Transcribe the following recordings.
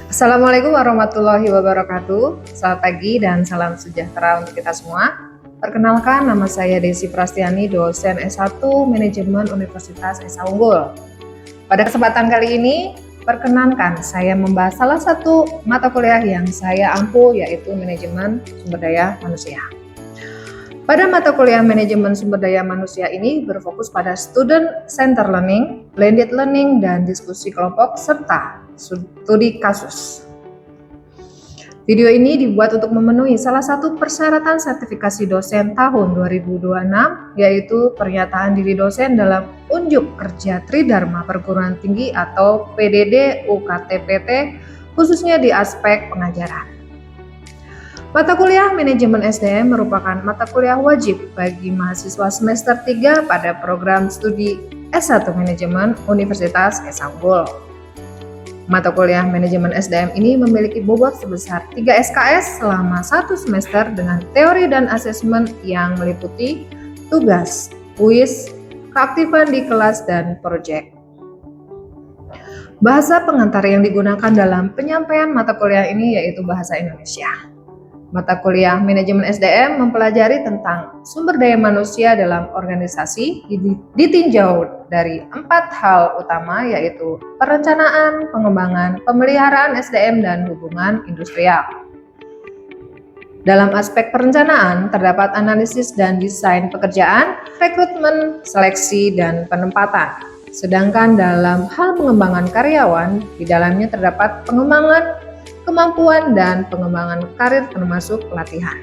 Assalamualaikum warahmatullahi wabarakatuh. Selamat pagi dan salam sejahtera untuk kita semua. Perkenalkan, nama saya Desi Prastiani, dosen S1 Manajemen Universitas Esa Unggul. Pada kesempatan kali ini, perkenankan saya membahas salah satu mata kuliah yang saya ampu, yaitu Manajemen Sumber Daya Manusia. Pada mata kuliah Manajemen Sumber Daya Manusia ini berfokus pada Student Center Learning, Blended Learning, dan diskusi kelompok, serta studi kasus. Video ini dibuat untuk memenuhi salah satu persyaratan sertifikasi dosen tahun 2026, yaitu pernyataan diri dosen dalam unjuk kerja Tridharma Perguruan Tinggi atau PDD UKT-PT, khususnya di aspek pengajaran. Mata kuliah Manajemen SDM merupakan mata kuliah wajib bagi mahasiswa semester 3 pada program studi S1 Manajemen Universitas Esa Unggul. Mata kuliah Manajemen SDM ini memiliki bobot sebesar 3 SKS selama 1 semester dengan teori dan asesmen yang meliputi tugas, kuis, keaktifan di kelas, dan proyek. Bahasa pengantar yang digunakan dalam penyampaian mata kuliah ini yaitu bahasa Indonesia. Mata kuliah Manajemen SDM mempelajari tentang sumber daya manusia dalam organisasi ditinjau dari 4 hal utama, yaitu perencanaan, pengembangan, pemeliharaan SDM, dan hubungan industrial. Dalam aspek perencanaan terdapat analisis dan desain pekerjaan, rekrutmen, seleksi, dan penempatan. Sedangkan dalam hal pengembangan karyawan, di dalamnya terdapat pengembangan kemampuan dan pengembangan karir termasuk pelatihan.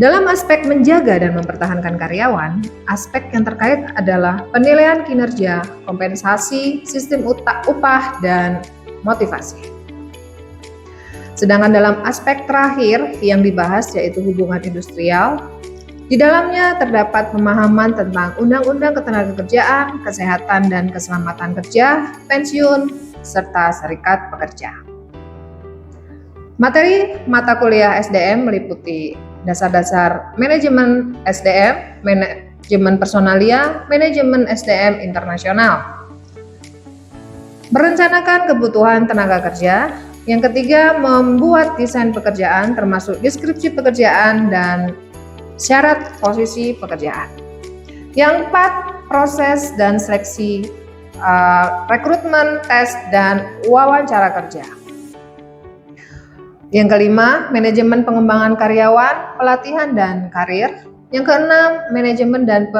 Dalam aspek menjaga dan mempertahankan karyawan, aspek yang terkait adalah penilaian kinerja, kompensasi, sistem upah, dan motivasi. Sedangkan dalam aspek terakhir yang dibahas yaitu hubungan industrial, di dalamnya terdapat pemahaman tentang undang-undang ketenagakerjaan, kesehatan dan keselamatan kerja, pensiun, serta serikat pekerja. Materi mata kuliah SDM meliputi dasar-dasar manajemen SDM, manajemen personalia, manajemen SDM internasional, merencanakan kebutuhan tenaga kerja. Yang ketiga, membuat desain pekerjaan termasuk deskripsi pekerjaan dan syarat posisi pekerjaan. Yang keempat, proses dan seleksi rekrutmen, tes, dan wawancara kerja. Yang kelima, manajemen pengembangan karyawan, pelatihan, dan karir. Yang keenam, manajemen dan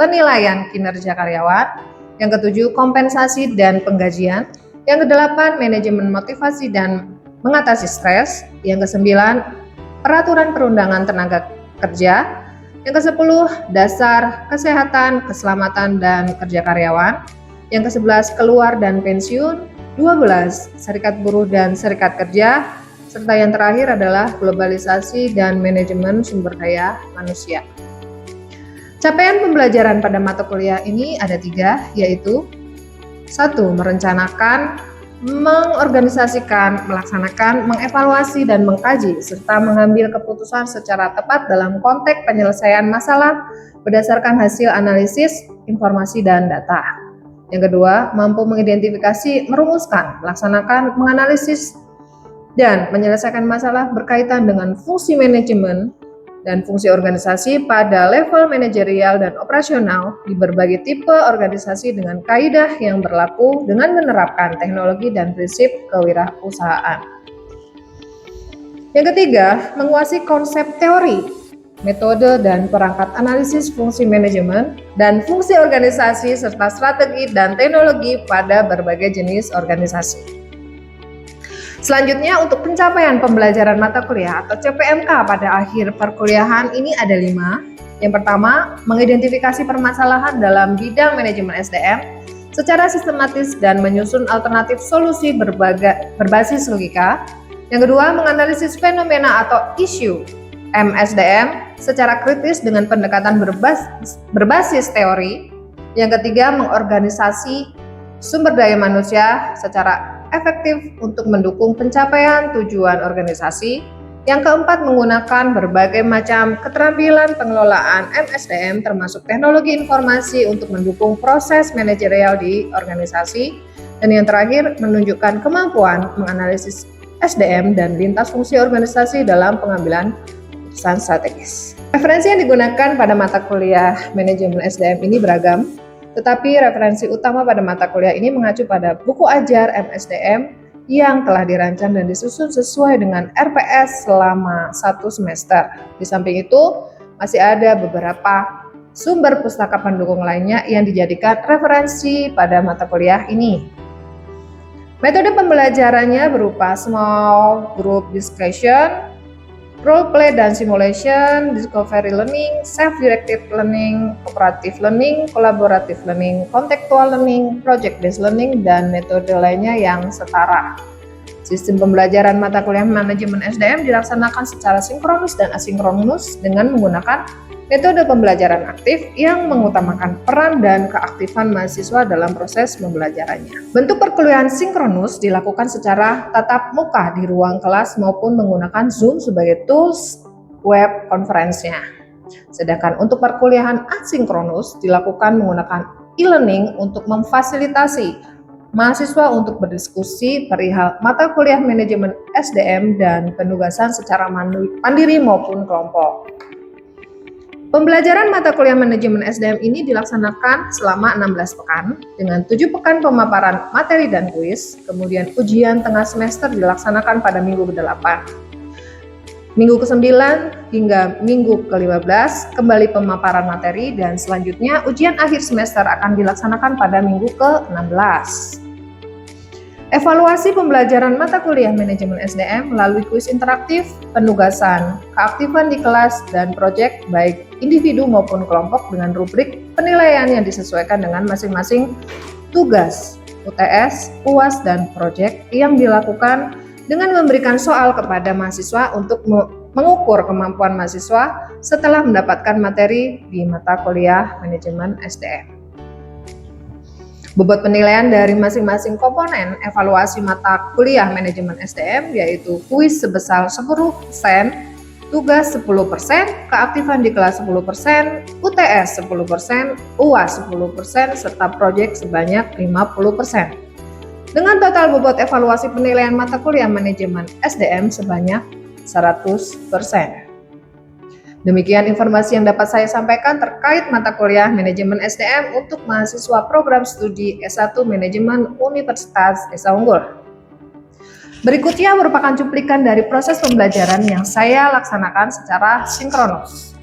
penilaian kinerja karyawan. Yang ketujuh, kompensasi dan penggajian. Yang kedelapan, manajemen motivasi dan mengatasi stres. Yang kesembilan, peraturan perundangan tenaga kerja. Yang kesepuluh, dasar kesehatan, keselamatan, dan kerja karyawan. Yang ke-11, keluar dan pensiun. 12, serikat buruh dan serikat kerja. Serta yang terakhir adalah globalisasi dan manajemen sumber daya manusia. Capaian pembelajaran pada mata kuliah ini ada 3, yaitu 1. Merencanakan, mengorganisasikan, melaksanakan, mengevaluasi, dan mengkaji, serta mengambil keputusan secara tepat dalam konteks penyelesaian masalah berdasarkan hasil analisis, informasi, dan data. Yang kedua, mampu mengidentifikasi, merumuskan, melaksanakan, menganalisis, dan menyelesaikan masalah berkaitan dengan fungsi manajemen dan fungsi organisasi pada level manajerial dan operasional di berbagai tipe organisasi dengan kaidah yang berlaku dengan menerapkan teknologi dan prinsip kewirausahaan. Yang ketiga, menguasai konsep teori, metode dan perangkat analisis fungsi manajemen dan fungsi organisasi serta strategi dan teknologi pada berbagai jenis organisasi. Selanjutnya, untuk pencapaian pembelajaran mata kuliah atau CPMK pada akhir perkuliahan ini ada 5. Yang pertama, mengidentifikasi permasalahan dalam bidang manajemen SDM secara sistematis dan menyusun alternatif solusi berbasis logika. Yang kedua, menganalisis fenomena atau isu MSDM secara kritis dengan pendekatan berbasis teori. Yang ketiga, mengorganisasi sumber daya manusia secara efektif untuk mendukung pencapaian tujuan organisasi. Yang keempat, menggunakan berbagai macam keterampilan pengelolaan MSDM termasuk teknologi informasi untuk mendukung proses manajerial di organisasi. Dan yang terakhir, menunjukkan kemampuan menganalisis SDM dan lintas fungsi organisasi dalam pengambilan keputusan strategis. Referensi yang digunakan pada mata kuliah manajemen SDM ini beragam, tetapi referensi utama pada mata kuliah ini mengacu pada buku ajar MSDM yang telah dirancang dan disusun sesuai dengan RPS selama 1 semester. Di samping itu, masih ada beberapa sumber pustaka pendukung lainnya yang dijadikan referensi pada mata kuliah ini. Metode pembelajarannya berupa small group discussion, role play dan simulation, discovery learning, self-directed learning, cooperative learning, collaborative learning, contextual learning, project-based learning, dan metode lainnya yang setara. Sistem pembelajaran mata kuliah manajemen SDM dilaksanakan secara sinkronus dan asinkronus dengan menggunakan metode pembelajaran aktif yang mengutamakan peran dan keaktifan mahasiswa dalam proses pembelajarannya. Bentuk perkuliahan sinkronus dilakukan secara tatap muka di ruang kelas maupun menggunakan Zoom sebagai tools web conference-nya. Sedangkan untuk perkuliahan asinkronus dilakukan menggunakan e-learning untuk memfasilitasi mahasiswa untuk berdiskusi perihal mata kuliah manajemen SDM dan penugasan secara mandiri maupun kelompok. Pembelajaran mata kuliah manajemen SDM ini dilaksanakan selama 16 pekan dengan 7 pekan pemaparan materi dan kuis, kemudian ujian tengah semester dilaksanakan pada minggu ke-8. Minggu ke-9 hingga minggu ke-15 kembali pemaparan materi dan selanjutnya ujian akhir semester akan dilaksanakan pada minggu ke-16. Evaluasi pembelajaran mata kuliah manajemen SDM melalui kuis interaktif, penugasan, keaktifan di kelas, dan proyek baik individu maupun kelompok dengan rubrik penilaian yang disesuaikan dengan masing-masing tugas, UTS, UAS, dan proyek yang dilakukan dengan memberikan soal kepada mahasiswa untuk mengukur kemampuan mahasiswa setelah mendapatkan materi di mata kuliah manajemen SDM. Bobot penilaian dari masing-masing komponen evaluasi mata kuliah manajemen SDM yaitu kuis sebesar 10%, tugas 10%, keaktifan di kelas 10%, UTS 10%, UAS 10%, serta proyek sebanyak 50%. Dengan total bobot evaluasi penilaian mata kuliah manajemen SDM sebanyak 100%. Demikian informasi yang dapat saya sampaikan terkait mata kuliah manajemen SDM untuk mahasiswa program studi S1 Manajemen Universitas Esa Unggul. Berikutnya merupakan cuplikan dari proses pembelajaran yang saya laksanakan secara sinkronus.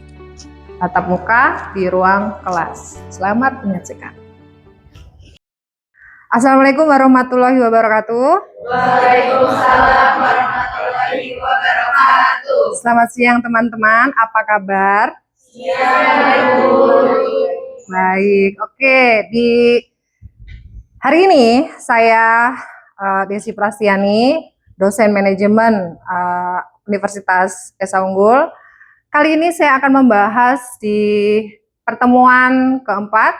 Tatap muka di ruang kelas. Selamat menyaksikan. Assalamualaikum warahmatullahi wabarakatuh. Waalaikumsalam warahmatullahi wabarakatuh. Selamat siang teman-teman, apa kabar? Siang, Ibu. Baik, oke. Di hari ini saya Desi Prastiani, dosen manajemen Universitas Esa Unggul. Kali ini saya akan membahas di pertemuan keempat,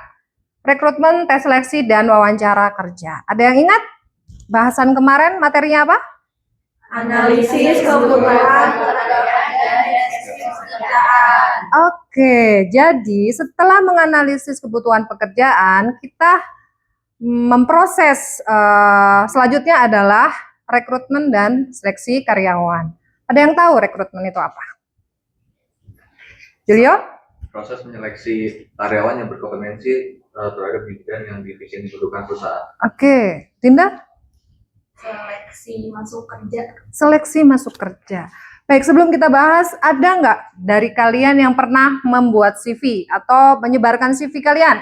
rekrutmen, tes seleksi, dan wawancara kerja. Ada yang ingat bahasan kemarin materinya apa? Analisis kebutuhan pekerjaan dan deskripsi pekerjaan. Oke, jadi setelah menganalisis kebutuhan pekerjaan, kita memproses selanjutnya adalah rekrutmen dan seleksi karyawan. Ada yang tahu rekrutmen itu apa? Julio? Proses menyeleksi karyawan yang berkompetensi terhadap bidang yang dibutuhkan perusahaan. Oke, Dinda? Seleksi masuk kerja. Seleksi masuk kerja. Baik, sebelum kita bahas, ada nggak dari kalian yang pernah membuat CV atau menyebarkan CV kalian?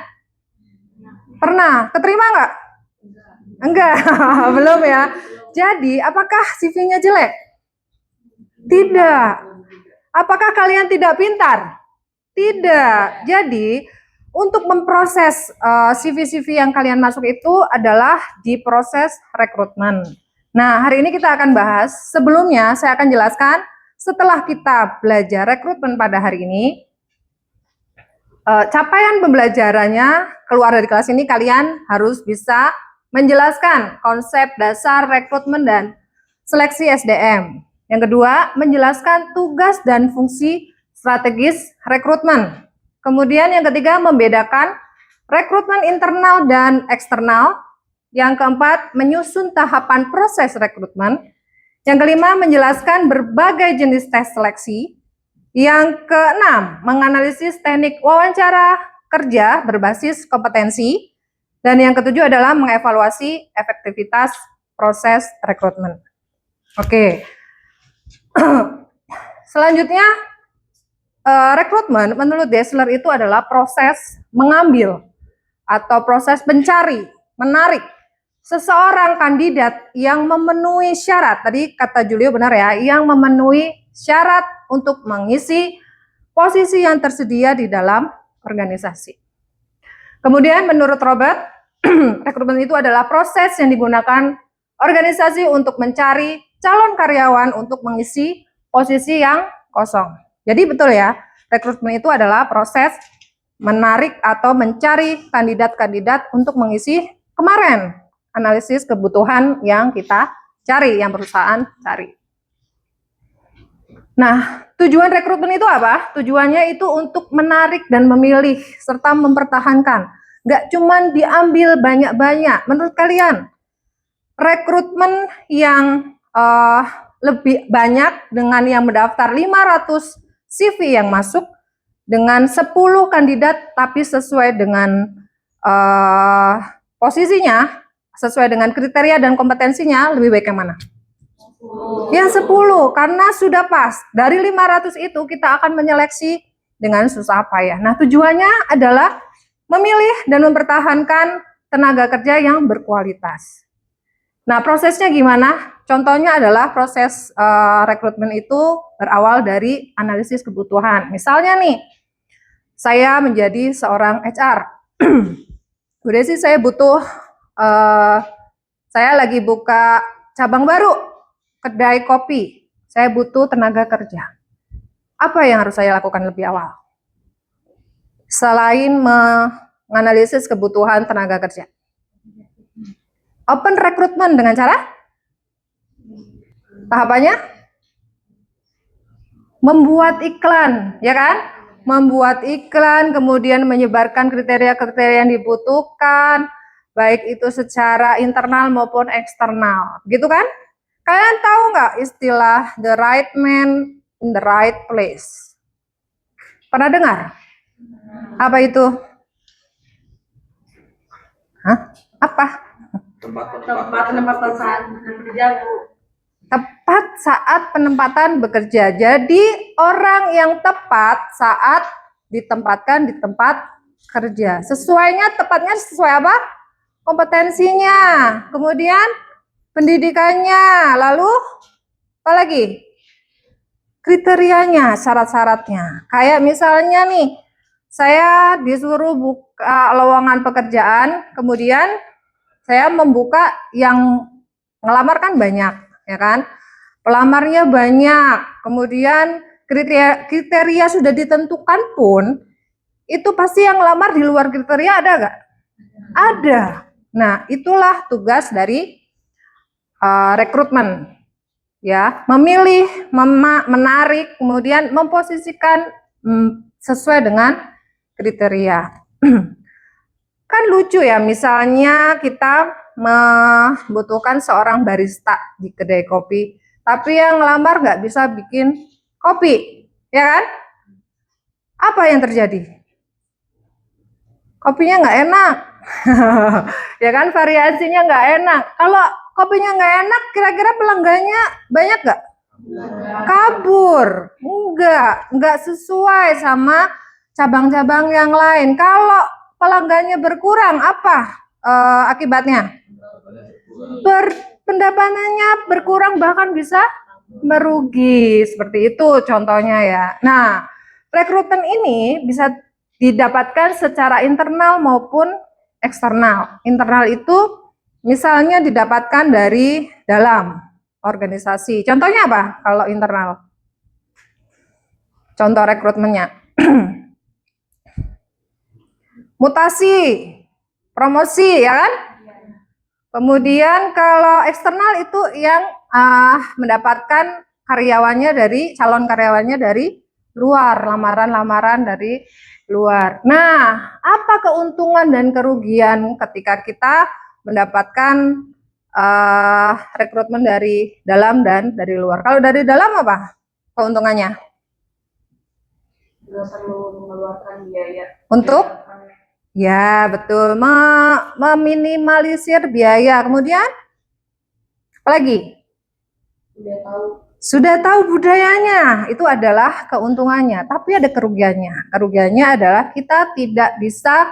Pernah? Keterima nggak? Enggak, belum ya. Jadi, apakah CV-nya jelek? Tidak. Apakah kalian tidak pintar? Tidak. Jadi, untuk memproses CV-CV yang kalian masuk itu adalah di proses rekrutmen. Nah, hari ini kita akan bahas. Sebelumnya, saya akan jelaskan setelah kita belajar rekrutmen pada hari ini, capaian pembelajarannya keluar dari kelas ini kalian harus bisa menjelaskan konsep dasar rekrutmen dan seleksi SDM. Yang kedua, menjelaskan tugas dan fungsi strategis rekrutmen. Kemudian yang ketiga, membedakan rekrutmen internal dan eksternal. Yang keempat, menyusun tahapan proses rekrutmen. Yang kelima, menjelaskan berbagai jenis tes seleksi. Yang keenam, menganalisis teknik wawancara kerja berbasis kompetensi. Dan yang ketujuh adalah mengevaluasi efektivitas proses rekrutmen. Oke. Selanjutnya, rekrutmen menurut Dessler itu adalah proses mengambil atau proses mencari, menarik seseorang kandidat yang memenuhi syarat. Tadi kata Julio benar ya, yang memenuhi syarat untuk mengisi posisi yang tersedia di dalam organisasi. Kemudian menurut Robert, rekrutmen itu adalah proses yang digunakan organisasi untuk mencari calon karyawan untuk mengisi posisi yang kosong. Jadi betul ya, rekrutmen itu adalah proses menarik atau mencari kandidat-kandidat untuk mengisi kemarin analisis kebutuhan yang kita cari, yang perusahaan cari. Nah, tujuan rekrutmen itu apa? Tujuannya itu untuk menarik dan memilih serta mempertahankan. Nggak cuma diambil banyak-banyak. Menurut kalian, rekrutmen yang lebih banyak dengan yang mendaftar 500 CV yang masuk dengan 10 kandidat tapi sesuai dengan posisinya, sesuai dengan kriteria dan kompetensinya, lebih baik yang mana? Yang 10, karena sudah pas. Dari 500 itu kita akan menyeleksi dengan susah payah. Nah, tujuannya adalah memilih dan mempertahankan tenaga kerja yang berkualitas. Nah, prosesnya gimana? Contohnya adalah proses rekrutmen itu berawal dari analisis kebutuhan. Misalnya nih, saya menjadi seorang HR. Bu Desi, saya butuh, saya lagi buka cabang baru, kedai kopi. Saya butuh tenaga kerja. Apa yang harus saya lakukan lebih awal? Selain menganalisis kebutuhan tenaga kerja. Open recruitment dengan cara? Tahapannya? Membuat iklan, ya kan? Membuat iklan, kemudian menyebarkan kriteria-kriteria yang dibutuhkan, baik itu secara internal maupun eksternal. Gitu kan? Kalian tahu nggak istilah the right man in the right place? Pernah dengar? Apa itu? Hah? Apa? Tempat penempatan saat bekerja, Bu. Tepat saat penempatan bekerja. Jadi orang yang tepat saat ditempatkan di tempat kerja. Sesuainya, tepatnya sesuai apa? Kompetensinya. Kemudian pendidikannya. Lalu apa lagi? Kriterianya, syarat-syaratnya. Kayak misalnya nih, saya disuruh buka lowongan pekerjaan, kemudian saya membuka yang ngelamar kan banyak, ya kan? Pelamarnya banyak, kemudian kriteria sudah ditentukan pun, itu pasti yang ngelamar di luar kriteria ada nggak? Ada. Nah, itulah tugas dari rekrutmen, ya, memilih, menarik, kemudian memposisikan sesuai dengan kriteria. Kan lucu ya, misalnya kita membutuhkan seorang barista di kedai kopi, tapi yang ngelamar nggak bisa bikin kopi, ya kan? Apa yang terjadi? Kopinya nggak enak, ya kan? Variasinya nggak enak. Kalau kopinya nggak enak, kira-kira pelanggannya banyak nggak? Kabur, nggak sesuai sama cabang-cabang yang lain. Kalau pelanggannya berkurang, apa akibatnya? Pendapatannya berkurang, bahkan bisa merugi. Seperti itu contohnya ya. Nah, rekrutmen ini bisa didapatkan secara internal maupun eksternal. Internal itu misalnya didapatkan dari dalam organisasi. Contohnya apa kalau internal? Contoh rekrutmennya. mutasi, promosi, ya kan? Kemudian kalau eksternal itu yang mendapatkan karyawannya dari calon karyawannya dari luar, lamaran-lamaran dari luar. Nah, apa keuntungan dan kerugian ketika kita mendapatkan rekrutmen dari dalam dan dari luar? Kalau dari dalam apa keuntungannya? Nggak perlu mengeluarkan biaya. Untuk ya, betul. Meminimalisir biaya. Kemudian, apa lagi? Sudah tahu budayanya. Itu adalah keuntungannya. Tapi ada kerugiannya. Kerugiannya adalah kita tidak bisa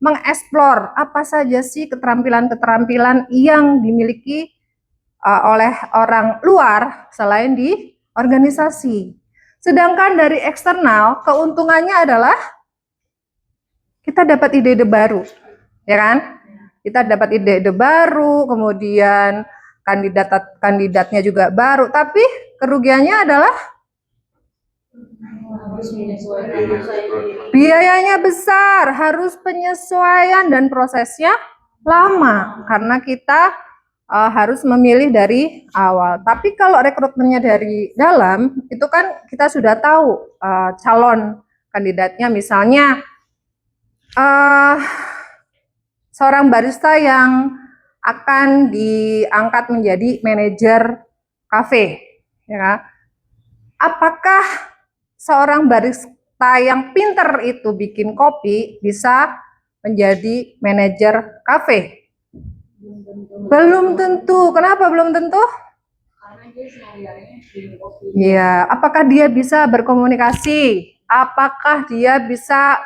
mengeksplor apa saja sih keterampilan-keterampilan yang dimiliki oleh orang luar selain di organisasi. Sedangkan dari eksternal, keuntungannya adalah kita dapat ide-ide baru, ya kan? Kita dapat ide-ide baru, kemudian kandidatnya juga baru, tapi kerugiannya adalah biayanya besar, harus penyesuaian dan prosesnya lama karena kita harus memilih dari awal. Tapi kalau rekrutmennya dari dalam, itu kan kita sudah tahu calon kandidatnya, misalnya seorang barista yang akan diangkat menjadi manajer kafe, ya. Apakah seorang barista yang pinter itu bikin kopi bisa menjadi manajer kafe? Belum tentu. Kenapa belum tentu? Karena dia sehari-harinya bikin kopi. Ya, apakah dia bisa berkomunikasi? Apakah dia bisa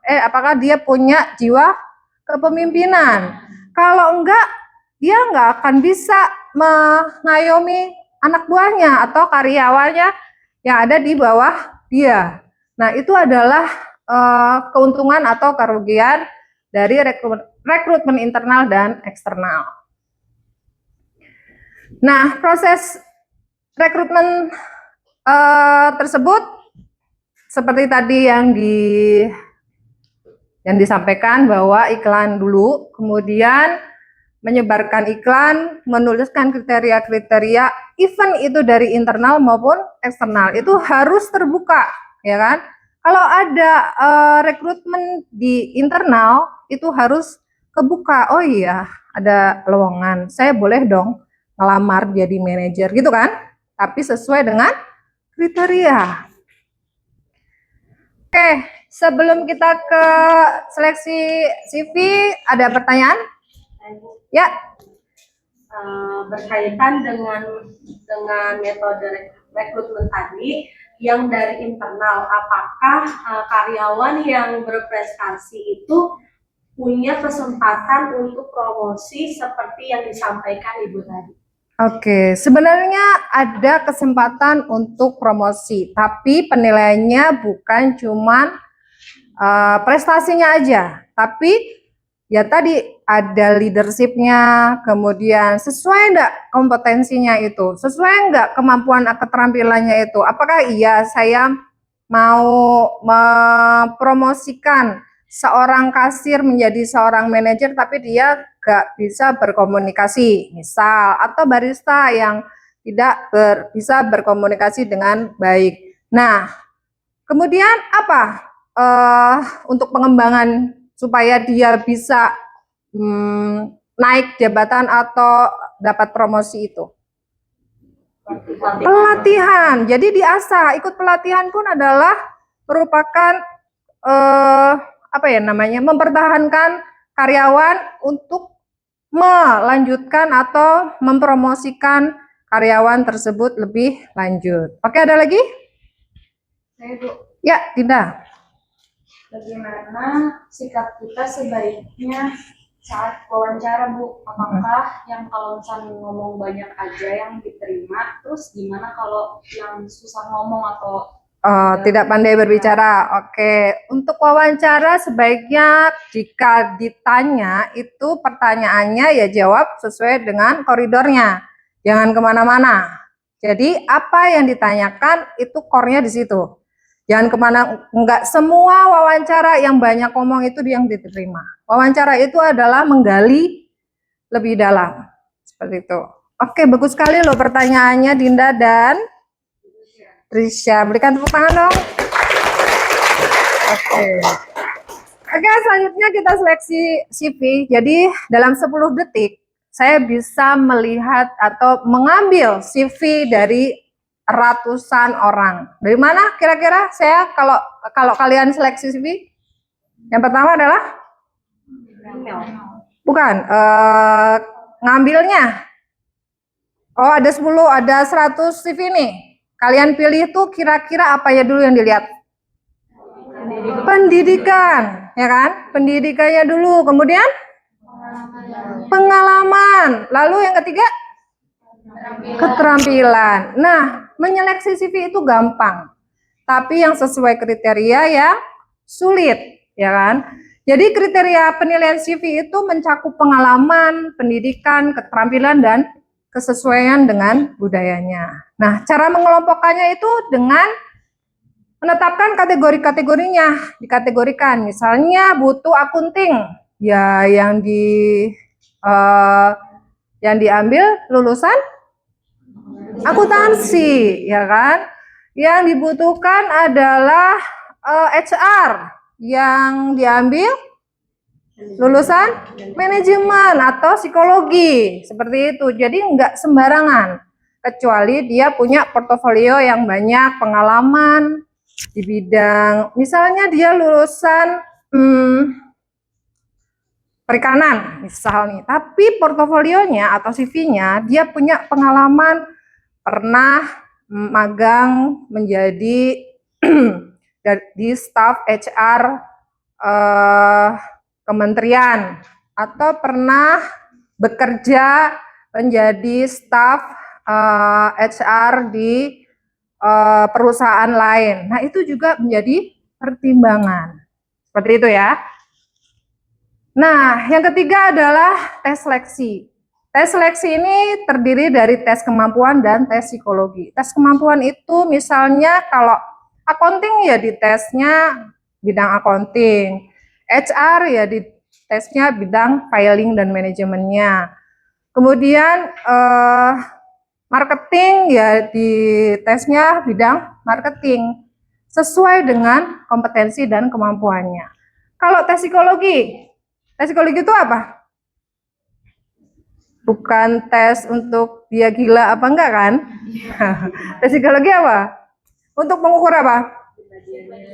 apakah dia punya jiwa kepemimpinan? Kalau enggak, dia enggak akan bisa mengayomi anak buahnya atau karyawannya yang ada di bawah dia. Nah, itu adalah keuntungan atau kerugian dari rekrutmen internal dan eksternal. Nah, proses rekrutmen tersebut seperti tadi yang disampaikan, bahwa iklan dulu, kemudian menyebarkan iklan, menuliskan kriteria-kriteria, event itu dari internal maupun eksternal, itu harus terbuka, ya kan? Kalau ada rekrutmen di internal, itu harus kebuka. Oh iya, ada lowongan, saya boleh dong ngelamar jadi manajer, gitu kan? Tapi sesuai dengan kriteria. Oke, sebelum kita ke seleksi CV, ada pertanyaan? Ya. Berkaitan dengan metode rekrutmen tadi yang dari internal, apakah karyawan yang berprestasi itu punya kesempatan untuk promosi seperti yang disampaikan Ibu tadi? Oke, sebenarnya ada kesempatan untuk promosi, tapi penilaiannya bukan cuma prestasinya aja, tapi ya tadi ada leadershipnya, kemudian sesuai enggak kompetensinya itu, sesuai enggak kemampuan keterampilannya itu. Apakah iya saya mau mempromosikan seorang kasir menjadi seorang manajer tapi dia gak bisa berkomunikasi, misal, atau barista yang tidak bisa berkomunikasi dengan baik. Nah, kemudian apa untuk pengembangan supaya dia bisa naik jabatan atau dapat promosi itu? Pelatihan. Jadi diasah, ikut pelatihan pun adalah merupakan mempertahankan karyawan untuk melanjutkan atau mempromosikan karyawan tersebut lebih lanjut. Oke, ada lagi? Saya, Bu. Ya, Dinda. Bagaimana sikap kita sebaiknya saat wawancara, Bu? Apakah yang kalau misalnya ngomong banyak aja yang diterima, terus gimana kalau yang susah ngomong atau tidak pandai berbicara? Oke, untuk wawancara sebaiknya jika ditanya itu pertanyaannya ya jawab sesuai dengan koridornya, jangan kemana-mana. Jadi apa yang ditanyakan itu core-nya di situ. Jangan kemana, enggak semua wawancara yang banyak ngomong itu yang diterima. Wawancara itu adalah menggali lebih dalam. Seperti itu. Oke, bagus sekali loh pertanyaannya Dinda dan Trisha. Berikan tepuk tangan dong. Oke. Oke, selanjutnya kita seleksi CV. Jadi dalam 10 detik saya bisa melihat atau mengambil CV dari ratusan orang. Dari mana kira-kira saya kalau kalian seleksi CV? Yang pertama adalah bukan ngambilnya. Oh, ada 10, ada 100 CV nih. Kalian pilih tuh kira-kira apa ya dulu yang dilihat? Pendidikan, ya kan? Pendidikannya dulu, kemudian pengalaman. Lalu yang ketiga keterampilan. Nah, menyeleksi CV itu gampang, tapi yang sesuai kriteria ya sulit, ya kan? Jadi kriteria penilaian CV itu mencakup pengalaman, pendidikan, keterampilan, dan kesesuaian dengan budayanya. Nah, cara mengelompokkannya itu dengan menetapkan kategori-kategorinya, dikategorikan. Misalnya butuh akunting, ya yang diambil lulusan akuntansi, ya kan? Yang dibutuhkan adalah HR, yang diambil lulusan manajemen atau psikologi, seperti itu. Jadi nggak sembarangan, kecuali dia punya portofolio yang banyak, pengalaman di bidang, misalnya dia lulusan perikanan misalnya, tapi portofolionya atau CV-nya dia punya pengalaman pernah magang menjadi di staf HR kementerian, atau pernah bekerja menjadi staf HR di perusahaan lain. Nah, itu juga menjadi pertimbangan. Seperti itu ya. Nah, yang ketiga adalah tes seleksi. Tes seleksi ini terdiri dari tes kemampuan dan tes psikologi. Tes kemampuan itu misalnya kalau accounting ya di tesnya bidang accounting. HR ya di tesnya bidang filing dan manajemennya. Kemudian marketing ya di tesnya bidang marketing, sesuai dengan kompetensi dan kemampuannya. Kalau tes psikologi itu apa? Bukan tes untuk dia gila apa enggak kan? Tes psikologi apa? Untuk mengukur apa?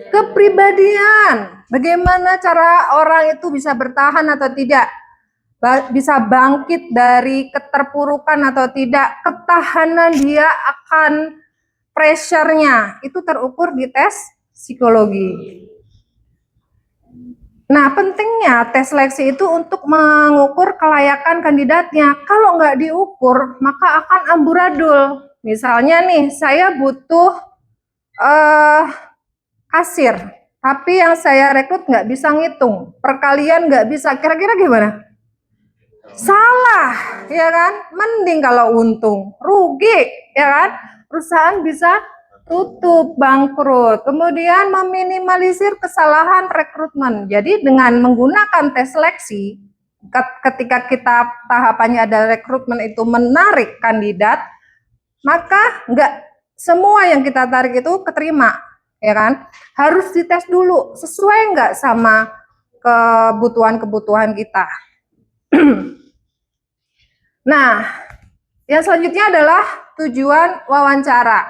Kepribadian. Bagaimana cara orang itu bisa bertahan atau tidak? Bisa bangkit dari keterpurukan atau tidak, ketahanan dia akan pressure-nya itu terukur di tes psikologi. Nah, pentingnya tes seleksi itu untuk mengukur kelayakan kandidatnya. Kalau nggak diukur, maka akan amburadul. Misalnya nih, saya butuh kasir, tapi yang saya rekrut nggak bisa ngitung, perkalian nggak bisa, kira-kira gimana? Salah, ya kan? Mending kalau untung, rugi, ya kan? Perusahaan bisa tutup, bangkrut. Kemudian meminimalisir kesalahan rekrutmen. Jadi dengan menggunakan tes seleksi, ketika kita tahapannya ada rekrutmen itu menarik kandidat, maka nggak semua yang kita tarik itu keterima, ya kan? Harus dites dulu, sesuai nggak sama kebutuhan-kebutuhan kita. Nah, yang selanjutnya adalah tujuan wawancara.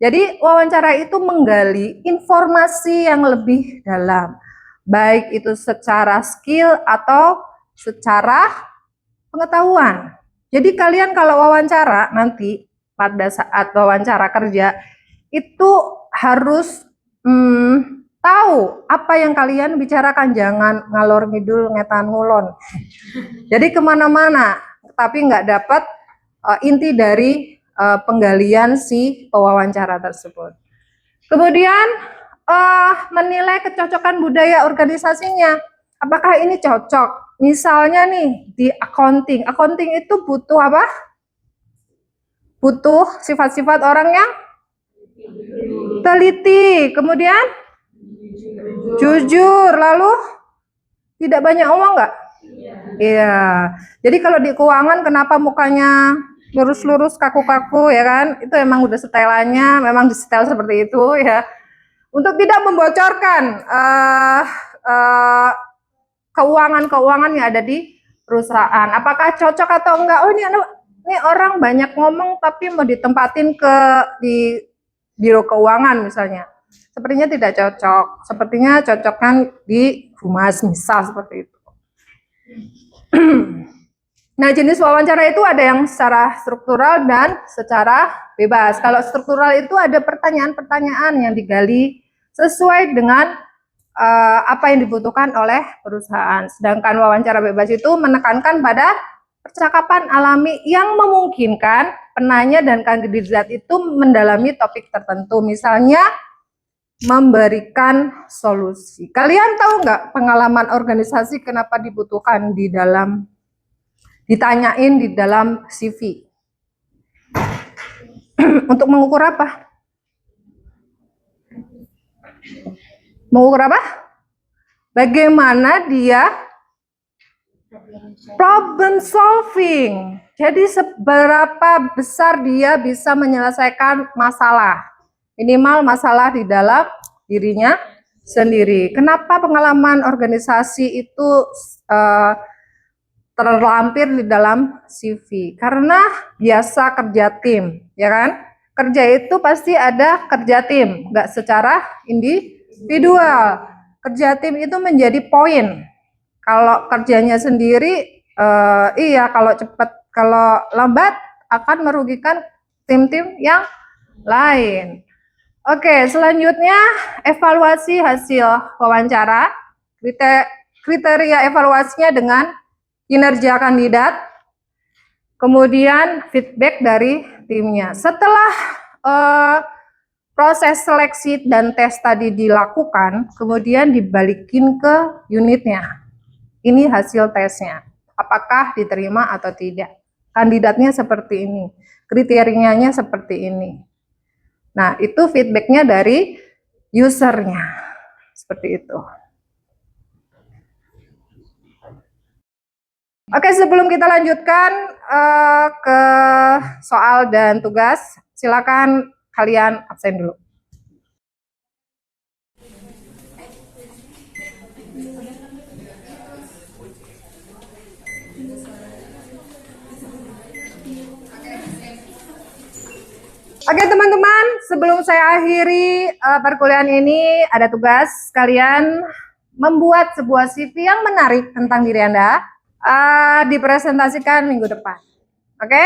Jadi wawancara itu menggali informasi yang lebih dalam, baik itu secara skill atau secara pengetahuan. Jadi kalian kalau wawancara nanti pada saat wawancara kerja itu harus tahu apa yang kalian bicarakan, jangan ngalor ngidul ngetan ngulon. Jadi kemana-mana, tapi nggak dapat inti dari penggalian si pewawancara tersebut. Kemudian menilai kecocokan budaya organisasinya. Apakah ini cocok? Misalnya nih di accounting itu butuh apa? Butuh sifat-sifat orang yang Teliti, kemudian jujur, lalu tidak banyak omong nggak? Iya. Jadi kalau di keuangan kenapa mukanya lurus-lurus, kaku-kaku ya kan? Itu emang udah setelannya, memang di setel seperti itu ya. Untuk tidak membocorkan keuangan-keuangan yang ada di perusahaan. Apakah cocok atau enggak? Oh ini orang banyak ngomong tapi mau ditempatin di biro keuangan misalnya. Sepertinya tidak cocok. Sepertinya cocokkan di humas misal seperti itu. Nah, jenis wawancara itu ada yang secara struktural dan secara bebas. Kalau struktural itu ada pertanyaan-pertanyaan yang digali sesuai dengan apa yang dibutuhkan oleh perusahaan. Sedangkan wawancara bebas itu menekankan pada percakapan alami yang memungkinkan penanya dan kandidat itu mendalami topik tertentu. Misalnya, memberikan solusi. Kalian tahu nggak pengalaman organisasi kenapa dibutuhkan ditanyain di dalam CV? Untuk mengukur apa? Mengukur apa? Bagaimana dia problem solving. Jadi seberapa besar dia bisa menyelesaikan masalah. Minimal masalah di dalam dirinya sendiri. Kenapa pengalaman organisasi itu terlampir di dalam CV? Karena biasa kerja tim, ya kan? Kerja itu pasti ada kerja tim, nggak secara individual. Kerja tim itu menjadi poin. Kalau kerjanya sendiri, iya kalau cepat, kalau lambat akan merugikan tim-tim yang lain. Oke, selanjutnya evaluasi hasil wawancara. Kriteria evaluasinya dengan kinerja kandidat, kemudian feedback dari timnya. Setelah proses seleksi dan tes tadi dilakukan, kemudian dibalikin ke unitnya. Ini hasil tesnya. Apakah diterima atau tidak? Kandidatnya seperti ini, kriterianya seperti ini. Nah, itu feedbacknya dari usernya. Seperti itu. Oke, sebelum kita lanjutkan ke soal dan tugas, silakan kalian absen dulu. Oke teman-teman, sebelum saya akhiri perkuliahan ini, ada tugas kalian membuat sebuah CV yang menarik tentang diri Anda, dipresentasikan minggu depan. Oke?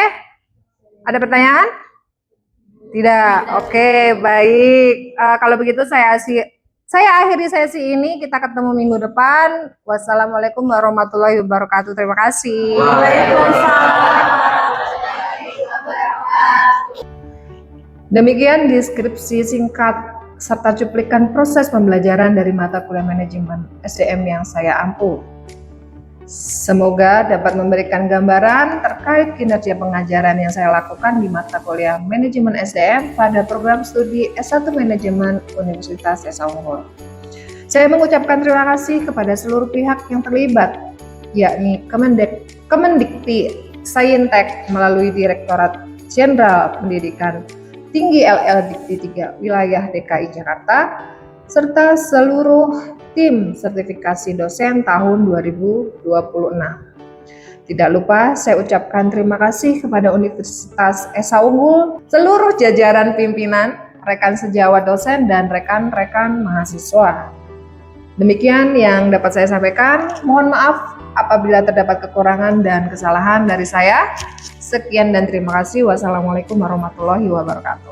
Ada pertanyaan? Tidak. Oke, baik. Kalau begitu saya akhiri sesi ini, kita ketemu minggu depan. Wassalamualaikum warahmatullahi wabarakatuh. Terima kasih. Waalaikumsalam. Demikian deskripsi singkat serta cuplikan proses pembelajaran dari mata kuliah manajemen SDM yang saya ampu. Semoga dapat memberikan gambaran terkait kinerja pengajaran yang saya lakukan di mata kuliah manajemen SDM pada program studi S1 Manajemen Universitas Esa Unggul. Saya mengucapkan terima kasih kepada seluruh pihak yang terlibat, yakni Kemendikti, Saintek melalui Direktorat Jenderal Pendidikan Tinggi LL Dikti 3 Wilayah DKI Jakarta, serta seluruh tim sertifikasi dosen tahun 2026. Tidak lupa saya ucapkan terima kasih kepada Universitas Esa Unggul, seluruh jajaran pimpinan, rekan sejawat dosen, dan rekan-rekan mahasiswa. Demikian yang dapat saya sampaikan. Mohon maaf apabila terdapat kekurangan dan kesalahan dari saya. Sekian dan terima kasih. Wassalamualaikum warahmatullahi wabarakatuh.